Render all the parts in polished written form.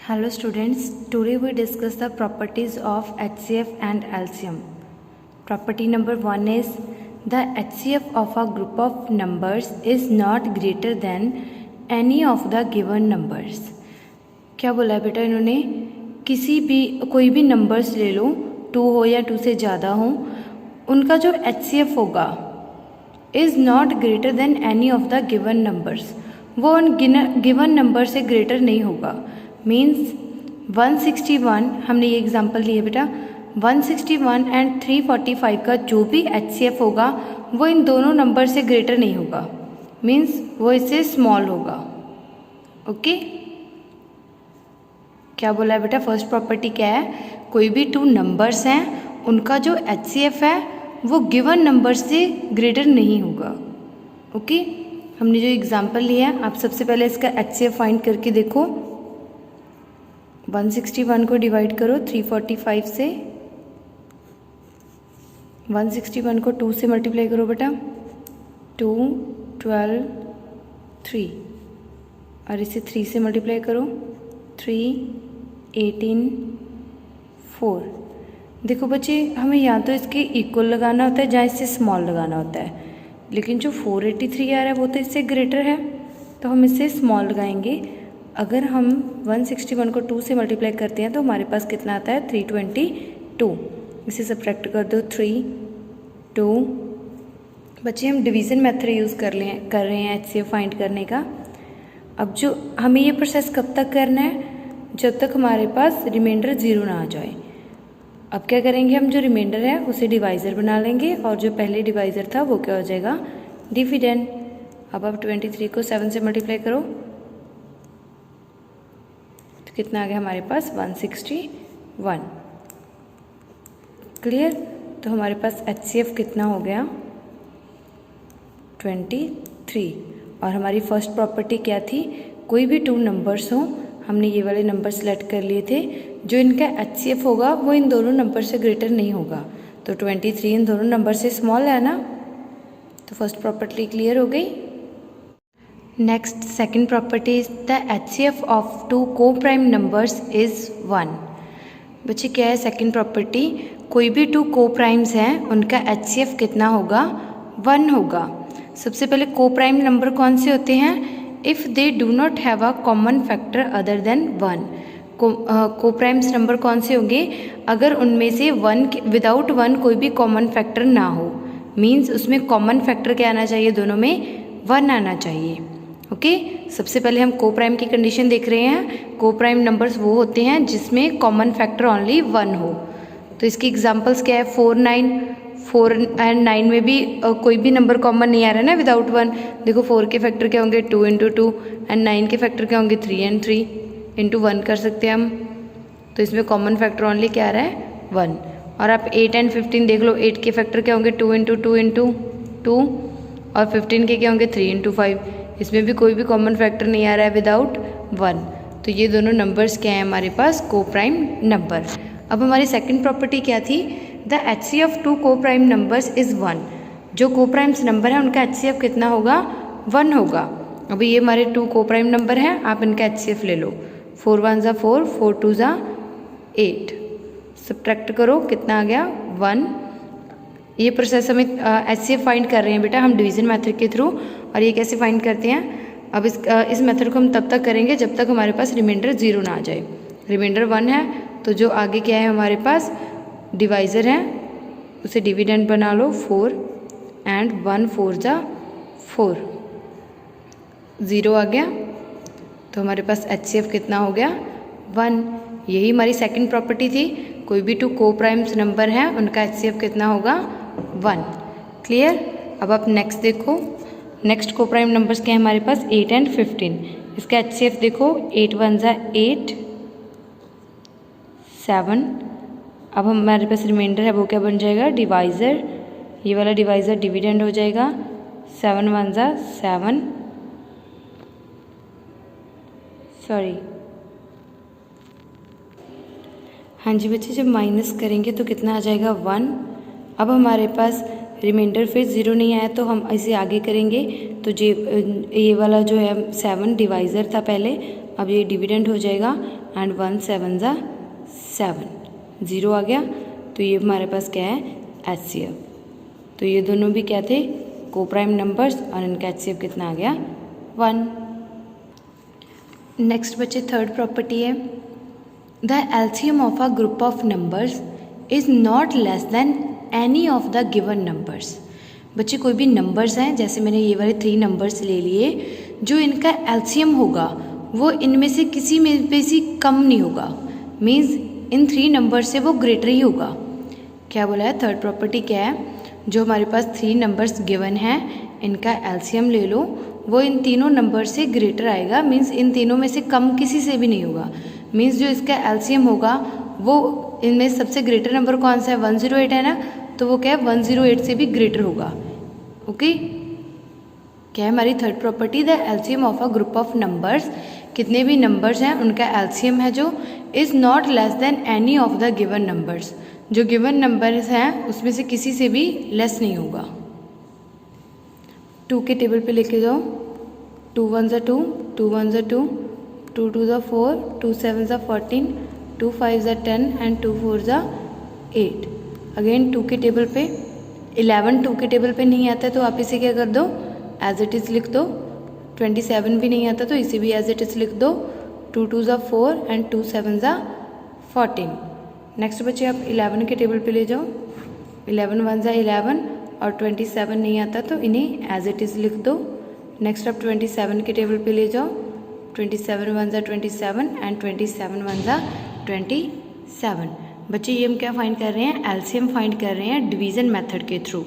Hello students, today we discuss the properties of HCF and LCM. Property number 1 is the HCF of a group of numbers is not greater than any of the given numbers. क्या बोला है बेटा इन्होंने, कोई भी numbers ले लो, 2 हो या 2 से ज़्यादा हो, उनका जो HCF होगा is not greater than any of the given numbers, वो उन गिवन नंबर से ग्रेटर नहीं होगा. मीन्स 161, हमने ये एग्जांपल लिया बेटा, 161 एंड 345 का जो भी HCF होगा वो इन दोनों नंबर से ग्रेटर नहीं होगा. मीन्स वो इससे स्मॉल होगा. ओके, क्या बोला है बेटा, फर्स्ट प्रॉपर्टी क्या है, कोई भी 2 नंबर्स हैं उनका जो HCF है वो गिवन नंबर से ग्रेटर नहीं होगा. ओके, हमने जो एग्जांपल लिया है, आप सबसे पहले इसका HCF फाइंड करके देखो. 161 को डिवाइड करो 345 से, 161 को 2 से मल्टीप्लाई करो बेटा, 2, 12, 3, और इसे 3 से मल्टीप्लाई करो, 3, 18, 4. देखो बच्चे, हमें या तो इसके इक्वल लगाना होता है या इससे स्मॉल लगाना होता है, लेकिन जो 483 आ रहा है वो तो इससे ग्रेटर है, तो हम इससे स्मॉल लगाएंगे. अगर हम 161 को 2 से मल्टीप्लाई करते हैं तो हमारे पास कितना आता है, 322. इसे सब्ट्रैक्ट कर दो, 3, 2. बच्चे, हम डिवीज़न मेथड यूज़ कर रहे हैं HCF फाइंड करने का. अब जो हमें ये प्रोसेस कब तक करना है, जब तक हमारे पास रिमाइंडर 0 ना आ जाए. अब क्या करेंगे, हम जो रिमाइंडर है उसे डिवाइज़र बना लेंगे और जो पहले डिवाइज़र था वो क्या हो जाएगा, डिविडेंड. अब आप 23 को 7 से मल्टीप्लाई करो तो कितना आ गया हमारे पास, 161. क्लियर. तो हमारे पास HCF कितना हो गया, 23. और हमारी फर्स्ट प्रॉपर्टी क्या थी, कोई भी 2 नंबर्स हो, हमने ये वाले नंबर सेलेक्ट कर लिए थे, जो इनका HCF होगा वो इन दोनों नंबर से ग्रेटर नहीं होगा. तो 23 इन दोनों नंबर से स्मॉल है ना, तो फर्स्ट प्रॉपर्टी क्लियर हो गई. Next second property is the HCF of 2 co-prime numbers is 1. बच्चे, क्या है सेकंड प्रॉपर्टी, कोई भी 2 को-प्राइम्स हैं उनका HCF कितना होगा, 1 होगा. सबसे पहले को-प्राइम नंबर कौन से होते हैं, if they do not have a common factor other than 1. Coprimes number कौन से होंगे, अगर उनमें से 1 विदाउट 1 कोई भी कॉमन फैक्टर ना हो. मीन्स उसमें कॉमन फैक्टर क्या आना चाहिए, दोनों में 1 आना चाहिए. ओके, सबसे पहले हम को-प्राइम की कंडीशन देख रहे हैं. को-प्राइम नंबर्स वो होते हैं जिसमें कॉमन फैक्टर ओनली 1 हो. तो इसकी एग्जांपल्स क्या है, 4, 9. 4 एंड 9 में भी कोई भी नंबर कॉमन नहीं आ रहा है ना विदाउट 1. देखो 4 के फैक्टर क्या होंगे, 2 × 2, एंड 9 के फैक्टर क्या होंगे, 3 एंड 3 × 1 कर सकते हैं हम. तो इसमें कॉमन फैक्टर ओनली क्या आ रहा है, 1. और आप 8 एंड 15 देख लो, 8 के फैक्टर क्या होंगे, 2 × 2 × 2, और 15 के क्या होंगे, 3 × 5. इसमें भी कोई भी कॉमन फैक्टर नहीं आ रहा है विदाउट 1. तो ये दोनों नंबर्स क्या हैं हमारे पास, को-प्राइम नंबर. अब हमारी सेकंड प्रॉपर्टी क्या थी, the HCF of 2 co-prime numbers is 1. जो को-प्राइम्स नंबर है उनका HCF कितना होगा, 1 होगा. अभी ये हमारे 2 को-प्राइम नंबर हैं, आप इनका HCF ले लो. 4 1 = 4, 4 2 = 8. सब्ट्रैक्ट करो, कितना आ गया, 1. ये प्रोसेस हमें HCF फाइंड कर रहे हैं बेटा हम डिवीज़न मेथड के थ्रू. और ये कैसे फाइंड करते हैं, अब इस मेथड को हम तब तक करेंगे जब तक हमारे पास रिमाइंडर 0 ना आ जाए. रिमाइंडर 1 है तो जो आगे क्या है हमारे पास, डिवाइज़र है, उसे डिविडेंड बना लो, 4 एंड 1 4 = 4. 0 आ गया तो हमारे पास HCF कितना हो गया, 1. यही हमारी सेकंड प्रॉपर्टी थी, कोई भी 2 को-प्राइम्स नंबर हैं उनका HCF कितना होगा, 1. क्लियर. अब आप नेक्स्ट देखो, नेक्स्ट को-प्राइम नंबर्स क्या है हमारे पास, 8 एंड 15. इसका HCF देखो, 8 1 = 8, 7. अब हमारे पास रिमाइंडर है वो क्या बन जाएगा, डिवाइज़र. ये वाला डिवाइज़र डिविडेंड हो जाएगा, 7 1 = 7, सॉरी, हाँ जी बच्चे, जब माइनस करेंगे तो कितना आ जाएगा, 1. अब हमारे पास रिमाइंडर फिर 0 नहीं आया तो हम इसे आगे करेंगे. तो ये वाला जो है 7 डिवाइज़र था पहले, अब ये डिविडेंड हो जाएगा एंड 1 7 ज़ा 7, 0 आ गया। तो ये हमारे पास क्या है, HCF। तो ये दोनों भी क्या थे, को प्राइम नंबर्स, और इनका HCF कितना आ गया, 1। नेक्स्ट बच्चे थर्ड प्रॉपर्टी है, the LCM of a group of numbers is not less than any of the given numbers. बच्चे कोई भी नंबर्स हैं, जैसे मैंने ये वाले 3 नंबर्स ले लिए, जो इनका एलसीएम होगा वो इनमें से किसी में पे से कम नहीं होगा, मीन्स इन 3 नंबर से वो ग्रेटर ही होगा। क्या बोला है, थर्ड प्रॉपर्टी क्या है, जो हमारे पास 3 नंबर्स गिवन हैं, इनका एलसीएम ले लो, वो इन तीनों नंबर से ग्रेटर आएगा, मीन्स इन तीनों में से कम किसी से भी नहीं होगा। मीन्स जो इसका एलसीएम होगा वो इनमें सबसे ग्रेटर नंबर कौन सा है, 108 है ना, तो वो क्या है, 108 से भी ग्रेटर होगा। ओके, क्या है हमारी third property, the LCM of a group of numbers, कितने भी नंबर्स हैं उनका एलसीएम है जो, is not less than any of the given numbers, जो गिवन नंबर्स हैं उसमें से किसी से भी लेस नहीं होगा। 2 के टेबल पे लेके जाओ, 2 1 ज़ा 2, 2 1 ज़ा 2, 2 2 ज़ा 4, 2 7 ज़ा 14, 2 5 ज़ा 10 एंड 2 4 ज़ा 8। अगेन 2 के टेबल पे 11 2 के टेबल पे नहीं आता है तो आप इसे क्या कर दो, एज इट इज़ लिख दो। 27 भी नहीं आता तो इसे भी एज इट इज़ लिख दो। 2 2 ज़ा 4 एंड 2 7 ज़ा 14। नेक्स्ट बच्चे आप 11 के टेबल पे ले जाओ, 11 1 ज़ा 11 और 27 नहीं आता तो इन्हें एज इट इज़ लिख दो। नेक्स्ट आप 27 के टेबल पे ले जाओ, 27 1 ज़ा 27 एंड 27 1 ज़ा 27। बच्चे ये हम क्या फाइंड कर रहे हैं, एलसीएम फाइंड कर रहे हैं डिवीज़न मेथड के थ्रू।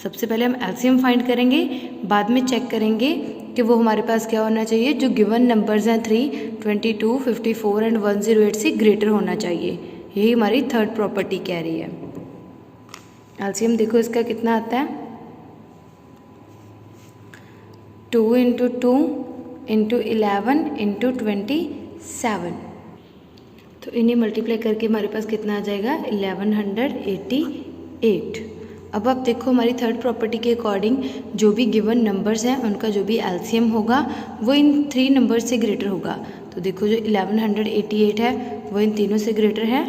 सबसे पहले हम एलसीएम फाइंड करेंगे, बाद में चेक करेंगे कि वो हमारे पास क्या होना चाहिए, जो गिवन नंबर्स हैं 3, 22, 54 एंड 108 से ग्रेटर होना चाहिए। यही हमारी थर्ड प्रॉपर्टी कह रही है। एलसीएम देखो इसका कितना आता है, 2 × 2 × 11 × 27। तो इन्हें मल्टीप्लाई करके हमारे पास कितना आ जाएगा, 1188। अब आप देखो हमारी थर्ड प्रॉपर्टी के अकॉर्डिंग जो भी गिवन नंबर्स हैं उनका जो भी एलसीएम होगा वो इन 3 नंबर्स से ग्रेटर होगा। तो देखो जो 1188 है वो इन तीनों से ग्रेटर है।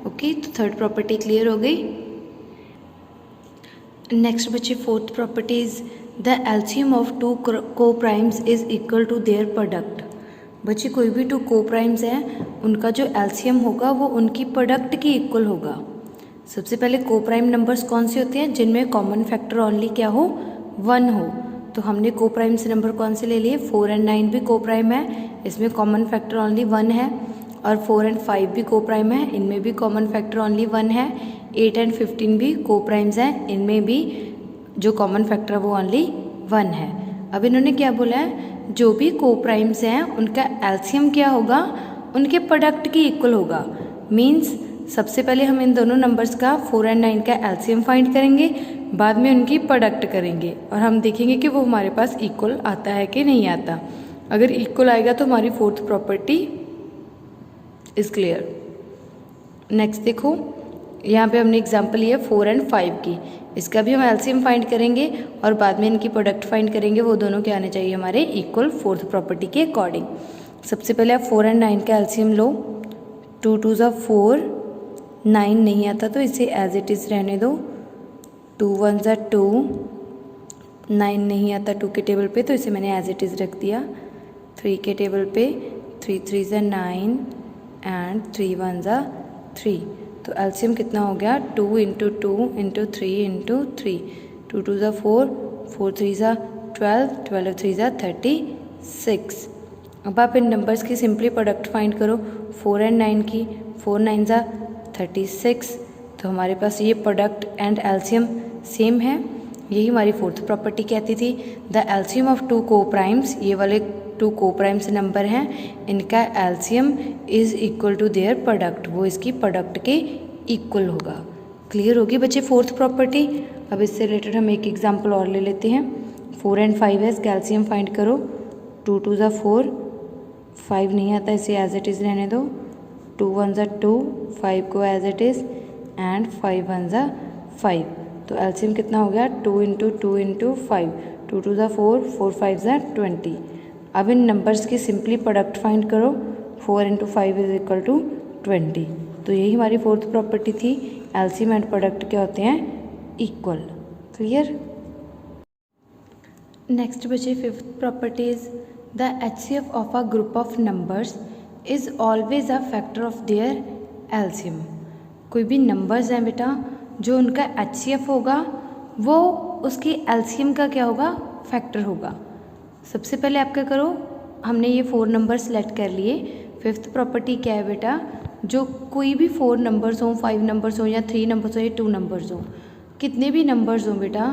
ओके, तो थर्ड प्रॉपर्टी क्लियर हो गई। नेक्स्ट बच्चे fourth property is the LCM of 2 coprimes is equal to their product. बच्चे कोई भी 2 को प्राइम्स हैं उनका जो एलसीएम होगा वो उनकी प्रोडक्ट की इक्वल होगा। सबसे पहले को प्राइम नंबर्स कौन से होते हैं, जिनमें कॉमन फैक्टर ओनली क्या हो, 1 हो। तो हमने को प्राइम से नंबर कौन से ले लिए, 4 और 9 भी को प्राइम है, इसमें कॉमन फैक्टर ओनली 1 है। और 4 और 5 भी को प्राइम है, इनमें भी कॉमन फैक्टर ओनली 1 है। 8 और 15 भी को प्राइम्स हैं, इनमें भी जो कॉमन फैक्टर वो ओनली 1 है। अब इन्होंने क्या बोला है, जो भी को प्राइम्स हैं उनका एलसीएम क्या होगा, उनके प्रोडक्ट की इक्वल होगा। मीन्स सबसे पहले हम इन दोनों नंबर्स का 4 और 9 का एलसीएम फाइंड करेंगे, बाद में उनकी प्रोडक्ट करेंगे और हम देखेंगे कि वो हमारे पास इक्वल आता है कि नहीं आता। अगर इक्वल आएगा तो हमारी fourth property is clear. Next देखो, यहाँ पे हमने एग्जांपल लिया 4 और 5 की, इसका भी हम एलसीएम फाइंड करेंगे और बाद में इनकी प्रोडक्ट फाइंड करेंगे। वो दोनों क्या आने चाहिए हमारे इक्वल फोर्थ प्रॉपर्टी के अकॉर्डिंग। सबसे पहले आप 4 और 9 का एलसीएम लो। 2 2 ज़ा 4, 9 नहीं आता तो इसे एज इट इज़ रहने दो। 2 1 ज़ा 2, 9 नहीं आता 2 के टेबल पे तो इसे मैंने एज इट इज़ रख दिया। 3 के टेबल पे 3 3 ज़ा 9 एंड 3 1 ज़ा 3। तो एलसीएम कितना हो गया, 2 × 2 × 3 × 3। 2 2 ज़ा 4, 4 3 ज़ा 12, 12 3 ज़ा 36। अब आप इन नंबर्स की सिंपली प्रोडक्ट फाइंड करो, 4 और 9 की, 4 9 ज़ा 36। तो हमारे पास ये प्रोडक्ट एंड एलसीएम सेम है। यही हमारी फोर्थ प्रॉपर्टी कहती थी, द एलसीएम ऑफ 2 को प्राइम्स, ये वाले 2 को प्राइम्स नंबर हैं, इनका LCM is equal to their product, वो इसकी प्रोडक्ट के इक्वल होगा। क्लियर होगी बच्चे फोर्थ प्रॉपर्टी। अब इससे रिलेटेड हम एक एग्जांपल और ले लेते हैं। 4 और 5 है, इसका एलसीएम फाइंड करो। 2 2 ज़ा 4, 5 नहीं आता इसे एज इट इज़ रहने दो। 2 1 ज़ा 2, 5 को एज इट इज़ एंड 5 1 ज़ा 5। तो एलसीएम कितना हो गया, 2 × 2 × 5। 2 2 ज़ा 4, 4 5 ज़ा 20। अब इन नंबर्स की सिंपली प्रोडक्ट फाइंड करो। 4 इंटू 5 इज इक्वल टू 20। तो यही हमारी फोर्थ प्रॉपर्टी थी, एलसीएम एंड प्रोडक्ट क्या होते हैं, इक्वल। क्लियर। नेक्स्ट बचे fifth property is the HCF of a group of numbers is always a factor of their LCM. कोई भी नंबर्स हैं बेटा, जो उनका एचसीएफ होगा वो उसकी एलसीएम का क्या होगा, फैक्टर होगा। सबसे पहले आप क्या करो, हमने ये 4 नंबर सेलेक्ट कर लिए। फिफ्थ प्रॉपर्टी क्या है बेटा, जो कोई भी 4 नंबर्स हों, 5 नंबर्स हों या 3 नंबर्स हों या 2 नंबर्स हों, कितने भी नंबर्स हों बेटा,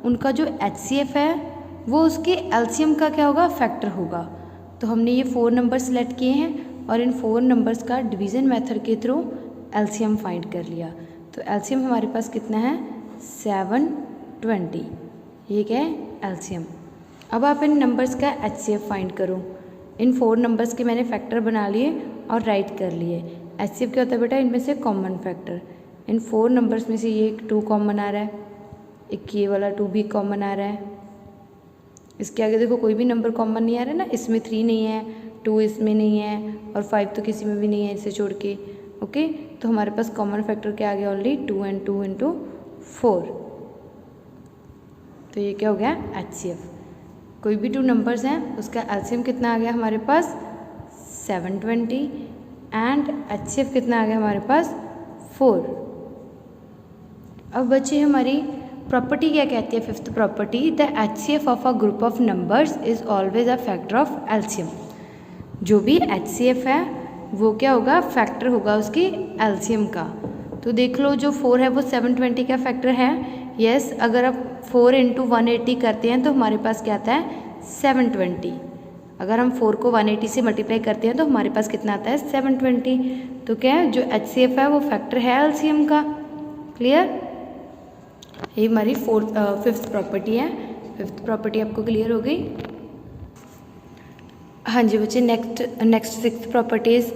उनका जो एचसीएफ है वो उसके एलसीएम का क्या होगा, फैक्टर होगा। तो हमने ये 4 नंबर सेलेक्ट किए हैं और इन 4 नंबर्स का डिवीज़न मेथड के थ्रू एलसीएम फाइंड कर लिया। तो एलसीएम हमारे पास कितना है, 720। ये क्या है, एलसीएम। अब आप इन नंबर्स का एचसीएफ फाइंड करो। इन 4 नंबर्स के मैंने फैक्टर बना लिए और राइट कर लिए। एचसीएफ क्या होता है बेटा, इनमें से कॉमन फैक्टर। इन 4 नंबर्स में से ये एक 2 कॉमन आ रहा है, एक ये वाला 2 भी कॉमन आ रहा है। इसके आगे देखो कोई भी नंबर कॉमन नहीं आ रहा है ना, इसमें 3 नहीं है, 2 इसमें नहीं है और 5 तो किसी में भी नहीं है इसे छोड़ के। ओके, तो हमारे पास कॉमन फैक्टर क्या आ गया, ओनली 2 and 2 into 4। तो ये क्या हो गया, एचसीएफ। कोई भी 2 नंबर्स हैं उसका एलसीएम कितना आ गया हमारे पास, 720 एंड एचसीएफ कितना आ गया हमारे पास, 4। अब बची हमारी प्रॉपर्टी क्या कहती है, fifth property, the HCF of a group of numbers is always a factor of LCM. जो भी एचसीएफ है वो क्या होगा, फैक्टर होगा उसकी एलसीएम का। तो देख लो जो 4 है वो 720 का फैक्टर है। यस, अगर आप 4 इंटू 180 करते हैं तो हमारे पास क्या आता है, 720। अगर हम 4 को 180 से मल्टीप्लाई करते हैं तो हमारे पास कितना आता है, 720। तो क्या है, जो एचसीएफ है वो फैक्टर है एलसीएम का। क्लियर। ये हमारी फिफ्थ प्रॉपर्टी है। फिफ्थ प्रॉपर्टी आपको क्लियर हो गई। हाँ जी बच्चे, next sixth property is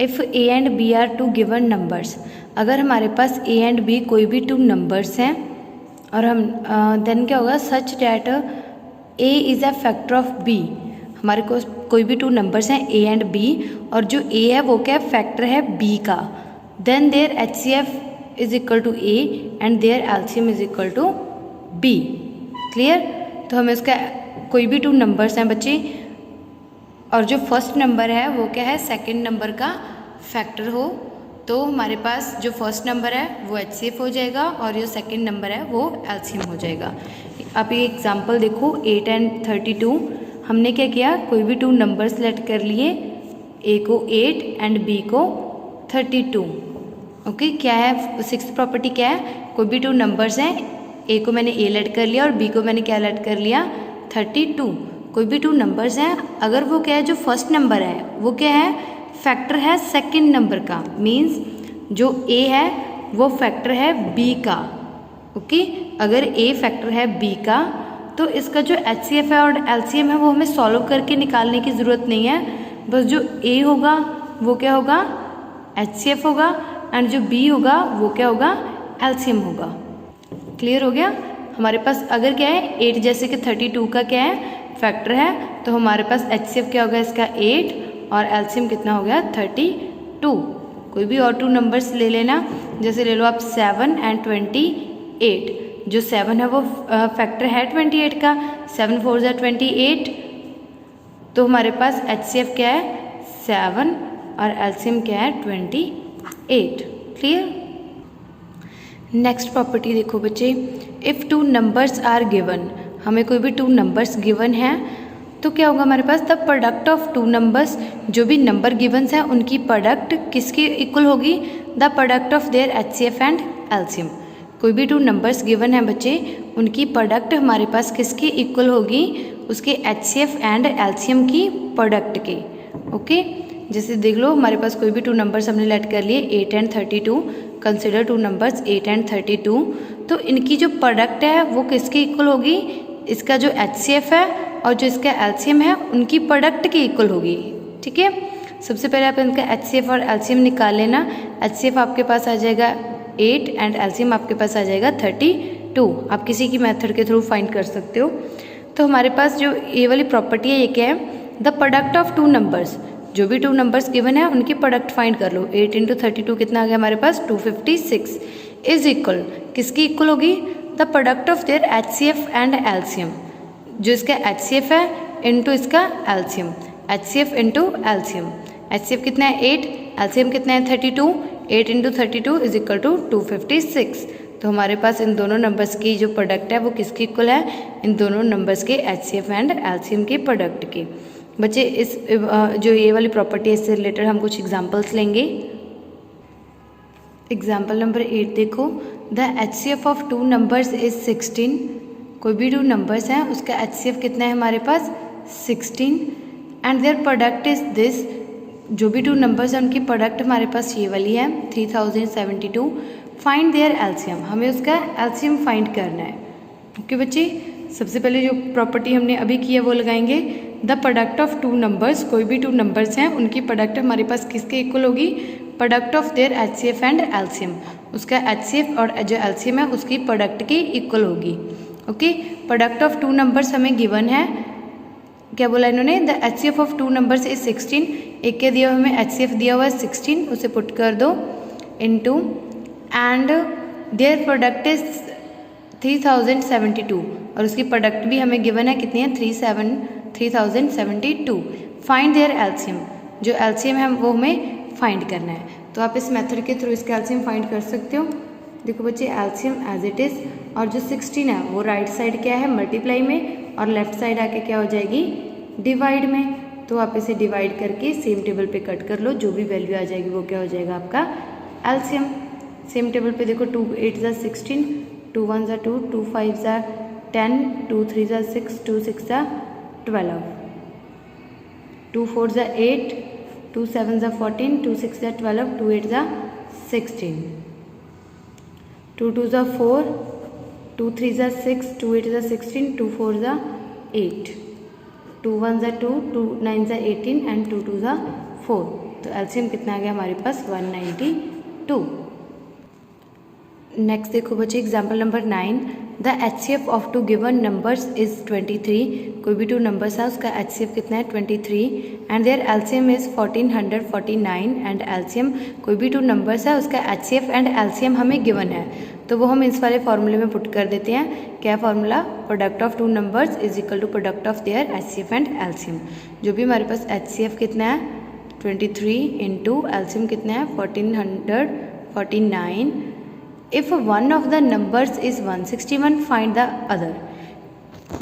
if A and B are 2 given numbers. अगर हमारे पास ए एंड बी कोई भी 2 नंबर्स हैं और हम देन क्या होगा, such that A is a factor of B. हमारे को कोई भी 2 नंबर्स हैं ए एंड बी और जो ए है वो क्या फैक्टर है बी का, then their HCF is equal to A and their LCM is equal to B. Clear. तो हमें इसका कोई भी 2 नंबर्स हैं बच्चे और जो फर्स्ट नंबर है वो क्या है, सेकंड नंबर का फैक्टर हो, तो हमारे पास जो फर्स्ट नंबर है वो एचसीएफ हो जाएगा और जो सेकंड नंबर है वो एलसीएम हो जाएगा। आप ये एग्जांपल देखो, 8 and 32। हमने क्या किया, कोई भी 2 नंबर सेलेक्ट कर लिए, ए को 8 एंड बी को 32। ओके, क्या है सिक्स्थ प्रॉपर्टी, क्या है, कोई भी 2 नंबर्स हैं, ए को मैंने ए लेट कर लिया और बी को मैंने क्या लेट कर लिया, 32। कोई भी 2 नंबर्स हैं, अगर वो क्या है, जो फर्स्ट नंबर है वो क्या है, फैक्टर है सेकंड नंबर का, मींस जो ए है वो फैक्टर है बी का। ओके, अगर ए फैक्टर है बी का तो इसका जो एचसीएफ है और एलसीएम है वो हमें सॉल्व करके निकालने की ज़रूरत नहीं है। बस जो ए होगा वो क्या होगा, एचसीएफ होगा एंड जो बी होगा वो क्या होगा, एलसीएम होगा। क्लियर हो गया। हमारे पास अगर क्या है 8 जैसे कि 32 का क्या है फैक्टर है, तो हमारे पास एचसीएफ क्या होगा इसका 8 और एलसीएम कितना हो गया 32। कोई भी और 2 नंबर्स ले लेना, जैसे ले लो आप 7 and 28। जो 7 है वो फैक्टर है 28 का, 7 4 जा 28। तो हमारे पास एचसीएफ क्या है 7 और एलसीएम क्या है 28। क्लियर। नेक्स्ट प्रॉपर्टी देखो बच्चे, इफ़ 2 नंबर्स आर गिवन, हमें कोई भी 2 नंबर्स गिवन हैं तो क्या होगा हमारे पास, द प्रोडक्ट ऑफ 2 नंबर्स, जो भी नंबर गिवन्स हैं उनकी प्रोडक्ट किसकी इक्वल होगी, the product of there HCF and LCM. कोई भी 2 नंबर्स गिवन हैं बच्चे, उनकी प्रोडक्ट हमारे पास किसकी इक्वल होगी, उसके एचसीएफ एंड एलसीएम की प्रोडक्ट के। ओके, जैसे देख लो हमारे पास कोई भी 2 नंबर्स हमने लेट कर लिए 8 and 32। Consider 2 numbers 8 and 32। तो इनकी जो प्रोडक्ट है वो किसकी इक्वल होगी, इसका जो एचसीएफ है और जो इसका एलसीएम है उनकी प्रोडक्ट की इक्वल होगी। ठीक है, सबसे पहले आप इनका एचसीएफ और एलसीएम निकाल लेना। एचसीएफ आपके पास आ जाएगा 8 एंड एलसीएम आपके पास आ जाएगा 32। आप किसी की मेथड के थ्रू फाइंड कर सकते हो। तो हमारे पास जो ये वाली प्रॉपर्टी है ये क्या है, द प्रोडक्ट ऑफ 2 नंबर्स, जो भी टू नंबर्स गिवन है उनकी प्रोडक्ट फाइंड कर लो। 8 इंटू 32 कितना आ गया हमारे पास 256 इज इक्वल, किसकी इक्वल होगी, the product of their HCF and LCM, जो इसका HCF है इंटू इसका LCM, HCF into LCM। HCF कितना है 8, LCM कितना है 32, 8 इंटू 32 इज इक्वल टू 256। तो हमारे पास इन दोनों नंबर्स की जो प्रोडक्ट है वो किसकी इक्वल है, इन दोनों नंबर्स के HCF एंड LCM की प्रोडक्ट की। बच्चे इस जो ये वाली प्रॉपर्टी है इससे रिलेटेड हम कुछ एग्जांपल्स लेंगे। एग्जांपल नंबर 8 देखो, the HCF of two numbers is 16। कोई भी टू नंबर्स हैं उसका HCF कितना है हमारे पास 16 and their product is this, जो भी टू नंबर्स हैं उनकी प्रोडक्ट हमारे पास ये वाली है 3072। फाइंड देयर LCM, हमें उसका LCM फाइंड करना है। ओके बच्चे, सबसे पहले जो प्रॉपर्टी हमने अभी की है वो लगाएंगे, the product of two numbers, कोई भी टू नंबर्स हैं उनकी प्रोडक्ट हमारे पास किसके इक्वल होगी, product of their HCF and LCM, उसका HCF और जो LCM है उसकी प्रोडक्ट की इक्वल होगी। Okay, product of two numbers हमें गिवन है, क्या बोला इन्होंने, the HCF of two numbers is 16, एक के दिया हमें HCF दिया हुआ है 16, उसे पुट कर दो into and their product is 3072 और उसकी प्रोडक्ट भी हमें गिवन है कितनी है 3072। फाइंड देयर LCM, जो LCM है वो हमें फाइंड करना है। तो आप इस मेथड के थ्रू इसका LCM फाइंड कर सकते हो। देखो बच्चे LCM एज इट इज़, और जो 16 है वो राइट साइड क्या है मल्टीप्लाई में और लेफ्ट साइड आके क्या हो जाएगी डिवाइड में। तो आप इसे डिवाइड करके सेम टेबल पे कट कर लो, जो भी वैल्यू आ जाएगी वो क्या हो जाएगा आपका LCM। सेम टेबल पे देखो 2 8 ज़ा 16, 2 1 ज़ा 2, 2 5 ज़ा 10, 2 3 ज़ा 6, 2 6 ज़ा 12, 2 4 ज़ा 8, 2 7 ज़ा 14, 2 6 ज़ा 12, 2 8 ज़ा 16, 2 2 ज़ा 4, 2 3 ज़ा 6, 2 8 ज़ा 16, 2 4 ज़ा 8, 2 1 ज़ा 2, 2 9 ज़ा 18 एंड 2 2 ज़ा 4। तो LCM कितना आ गया हमारे पास 192। नेक्स्ट देखो बच्चे example number 9, the HCF of two given numbers is 23। कोई भी टू नंबर्स है उसका HCF कितना है 23 and their LCM is 1449 and LCM, कोई भी टू नंबर्स है उसका HCF एंड LCM हमें गिवन है। तो वो हम इस वाले फॉर्मूले में पुट कर देते हैं। क्या formula, product of two numbers is equal to product of their HCF and LCM। जो भी हमारे पास HCF कितना है 23 इंटू LCM कितना है 1449। If one of the numbers is 161 find the other.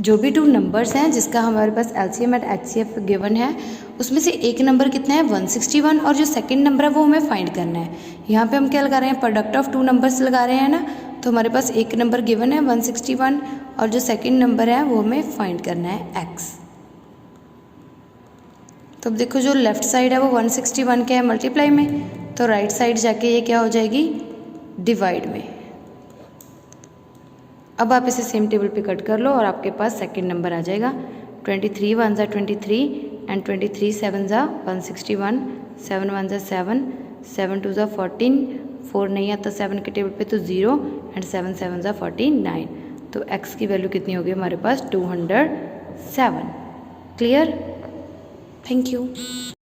जो भी टू नंबर्स हैं जिसका हमारे पास LCM एंड HCF गिवन है उसमें से एक नंबर कितना है 161 और जो सेकंड नंबर है वो हमें फाइंड करना है। यहाँ पे हम क्या लगा रहे हैं, प्रोडक्ट ऑफ टू नंबर्स लगा रहे हैं ना। तो हमारे पास एक नंबर गिवन है 161 और जो सेकंड नंबर है वो हमें फाइंड करना है x। तो अब देखो जो लेफ्ट साइड है वो 161 क्या है मल्टीप्लाई में, तो राइट साइड जाके ये क्या हो जाएगी डिवाइड में। अब आप इसे सेम टेबल पे कट कर लो और आपके पास सेकंड नंबर आ जाएगा 23 1 ज़ा 23 एंड 23 7 ज़ा 161, 7 1 ज़ा 7, 7 2 ज़ा 14, 4 नहीं आता 7 के टेबल पे तो 0 एंड 7 7 ज़ा 49। तो x की वैल्यू कितनी होगी हमारे पास 207। Clear, thank you.